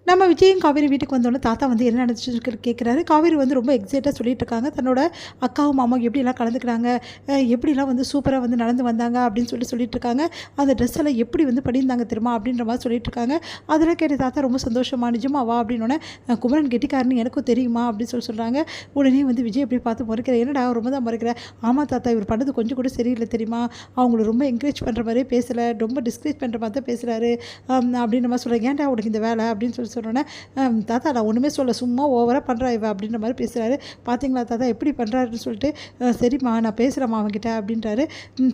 நம்ம விஜயும் காவேரி வீட்டுக்கு வந்தோடனே தாத்தா வந்து என்ன நடந்துச்சுன்னு கேட்குறாரு. காவேரி வந்து ரொம்ப எக்ஸைட்டாக சொல்லிட்டு இருக்காங்க. தன்னோட அக்காவும் மாமாவும் எப்படிலாம் கலந்துக்கிறாங்க, எப்படிலாம் வந்து சூப்பராக வந்து நடந்து வந்தாங்க அப்படின்னு சொல்லிட்டு இருக்காங்க. அந்த ட்ரெஸ் எல்லாம் எப்படி வந்து பண்ணியிருந்தாங்க தெரியுமா அப்படின்ற மாதிரி சொல்லிட்டு இருக்காங்க. அதெல்லாம் கேட்டு தாத்தா ரொம்ப சந்தோஷமா நிஜமாவா அப்படின்னோடனே குமரன் கெட்டிக்காரன்னு எனக்கும் தெரியுமா அப்படின்னு சொல்கிறாங்க. உடனே வந்து விஜய் எப்படி பார்த்து முறைக்கிற, என்னடா ரொம்ப தான் முறைக்கிற. ஆமாம் தாத்தா, இவர் பண்ணது கொஞ்சம் கூட சரியில்லை தெரியுமா, அவங்கள ரொம்ப என்கரேஜ் பண்ணுற மாதிரியே பேசலை, ரொம்ப டிஸ்கரேஜ் பண்ணுற மாதிரி தான் பேசுகிறாரு அப்படின்ற மாதிரி சொல்கிறேன். ஏன்டா உனக்கு இந்த வேலை அப்படின்னு சொன்னோன்னே தாத்தா நான் ஒன்றுமே சொல்ல, சும்மா ஓவராக பண்ணுறா இவ அப்படின்ற மாதிரி பேசுகிறாரு. பார்த்தீங்களா தாத்தா எப்படி பண்ணுறாருன்னு சொல்லிட்டு, சரிம்மா நான் பேசுகிறேம்மா அவங்ககிட்ட அப்படின்றாரு.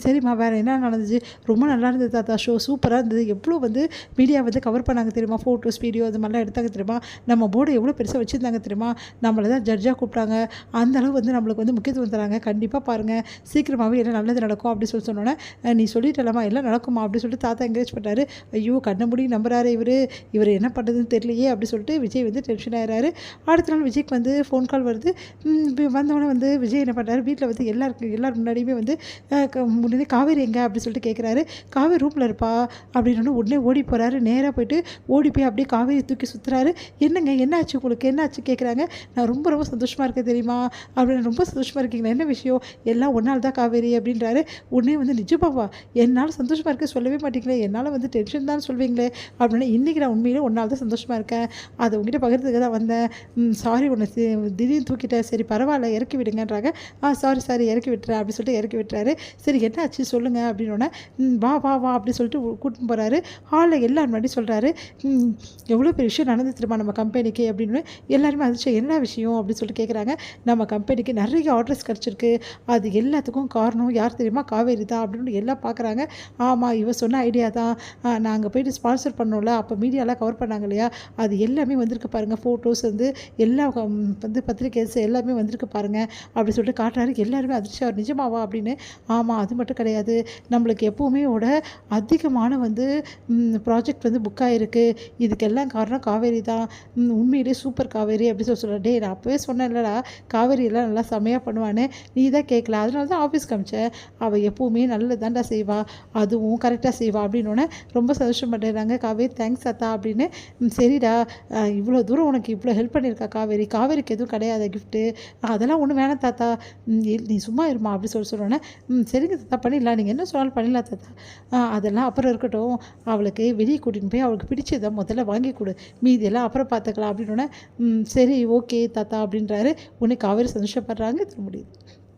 சரிம்மா வேறு என்ன நடந்துச்சு, ரொம்ப நல்லா இருந்தது தாத்தா, ஷோ சூப்பராக இருந்தது, எவ்வளோ வந்து மீடியா வந்து கவர் பண்ணாங்க தெரியுமா, ஃபோட்டோஸ் வீடியோ அது மாதிரிலாம் எடுத்தாங்க தெரியுமா, நம்ம போர்டு எவ்வளோ பெருசாக வச்சுருந்தாங்க தெரியுமா, நம்மளை தான் ஜட்ஜாக கூப்பிட்டாங்க, அந்தளவு வந்து நம்மளுக்கு வந்து முக்கியத்துவம் தராங்க, கண்டிப்பாக பாருங்கள் சீக்கிரமாகவே எல்லாம் நல்லது நடக்கும் அப்படின்னு சொன்னோன்னே நீ சொல்லிட்டலாமா எல்லாம் நடக்குமா அப்படின்னு சொல்லிட்டு தாத்தா என்கரேஜ் பண்ணுறாரு. ஐயோ கண்ண முடி நம்புறாரு இவர் என்ன பண்ணுறதுன்னு தெரியலையே அப்படி சொல்லிட்டு விஜய் வந்து டென்ஷன் ஆகிறாரு. அடுத்த நாள் விஜய்க்கு வந்து ஃபோன் கால் வருது. வந்தோடனே வந்து விஜய் என்ன பண்ணுறாரு, வீட்டில் வந்து எல்லாரும் முன்னாடியுமே வந்து முன்னாடி காவேரி எங்கே அப்படி சொல்லிட்டு கேட்குறாரு. காவேரி ரூமில் இருப்பா அப்படின்னு உடனே ஓடி போகிறாரு. நேராக போயிட்டு ஓடி போய் அப்படியே காவேரி தூக்கி சுற்றுறாரு. என்னங்க என்னாச்சு உங்களுக்கு என்னாச்சு கேட்குறாங்க. நான் ரொம்ப ரொம்ப சந்தோஷமாக இருக்கேன் தெரியுமா அப்படின்னு. ரொம்ப சந்தோஷமாக இருக்கீங்களா, என்ன விஷயம், எல்லாம் ஒன்றால் தான் காவேரி அப்படின்றாரு. உடனே வந்து நிஜமாவா, என்னால் சந்தோஷமாக இருக்க சொல்லவே மாட்டீங்களே, என்னால் வந்து டென்ஷன் தான் சொல்வீங்களே அப்படின்னா, இன்றைக்கி நான் உண்மையிலே ஒன்றால் தான் சந்தோஷமாக இருக்கேன், அதை உங்ககிட்ட பகிர்றதுக்கு தான் வந்தேன், சாரி உன்னை திடீர்னு தூக்கிட்டேன், சரி பரவாயில்ல இறக்கி விடுங்கன்றாங்க. சாரி இறக்கி விட்டுறேன் அப்படின்னு சொல்லிட்டு இறக்கி விட்டுறாரு. சரி என்ன ஆச்சு சொல்லுங்கள் அப்படின்னோடனே வா வா வா அப்படின்னு சொல்லிட்டு கூட்டின்னு போகிறாரு. ஹாலில் எல்லாரும் முன்னாடி சொல்கிறாரு, எவ்வளோ பெரிய விஷயம் நடந்து தெரியுமா நம்ம கம்பெனிக்கு அப்படின்னு. எல்லாருமே அதிர்ச்சி, என்ன விஷயம் அப்படின்னு சொல்லிட்டு கேட்குறாங்க. நம்ம கம்பெனிக்கு நிறைய ஆர்டர்ஸ் கிடச்சிருக்கு, அது எல்லாத்துக்கும் காரணம் யார் தெரியுமா, காவேரி தான் அப்படின்னு எல்லாம் பார்க்குறாங்க. ஆமாம் இவ சொன்ன ஐடியா தான், நாங்கள் போய்ட்டு ஸ்பான்சர் பண்ணோம்ல, அப்போ மீடியாலாம் கவர் பண்ணாங்க இல்லையா, அது எல்லாமே வந்திருக்கு பாருங்கள், ஃபோட்டோஸ் வந்து எல்லா வந்து பத்திரிகைஸ் எல்லாமே வந்திருக்கு பாருங்கள் அப்படி சொல்லிட்டு காட்டுறாரு. எல்லாருமே அதிர்ச்சியாக நிஜமாவா அப்படின்னு. ஆமாம் அது மட்டும் கிடையாது, நம்மளுக்கு எப்போவுமே அதிகமான வந்து ப்ராஜெக்ட் வந்து புக் ஆகிருக்கு, இதுக்கெல்லாம் காரணம் காவேரி தான், உண்மையிலே சூப்பர் காவேரி அப்படி சொல்கிறேன். டே நான் அப்போவே சொன்னேன் இல்லைடா, காவேரி எல்லாம் நல்லா செமையாக பண்ணுவான்னு, நீ தான் கேட்கல, அதனால தான் ஆஃபீஸ் காமிச்சேன், அவள் எப்போவுமே நல்லது தான்டா செய்வா, அதுவும் கரெக்டாக செய்வா அப்படின்னோடனே ரொம்ப சந்தோஷம் பண்ணுறாங்க. காவேரி தேங்க்ஸ் அத்தா அப்படின்னு. சரிடா, இவ்வளோ தூரம் உனக்கு இவ்வளோ ஹெல்ப் பண்ணியிருக்கா காவேரி, காவேரிக்கு எதுவும் கிடையாது கிஃப்ட்டு, அதெல்லாம் ஒன்றும் வேணாம் தாத்தா, நீ சும்மா இருமா அப்படி சொன்னோன்னே சரிங்க தாத்தா பண்ணிடலாம், நீங்கள் என்ன சொன்னாலும் பண்ணிடலாம் தாத்தா, அதெல்லாம் அப்புறம் இருக்கட்டும், அவளுக்கு வெளியே கூட்டின்னு போய் அவளுக்கு பிடிச்சதை முதல்ல வாங்கி கொடு, மீதியெல்லாம் அப்புறம் பார்த்துக்கலாம் அப்படின்னோடனே சரி ஓகே தாத்தா அப்படின்றாரு. உடனே காவேரி சந்தோஷப்படுறாங்க. முடியுது.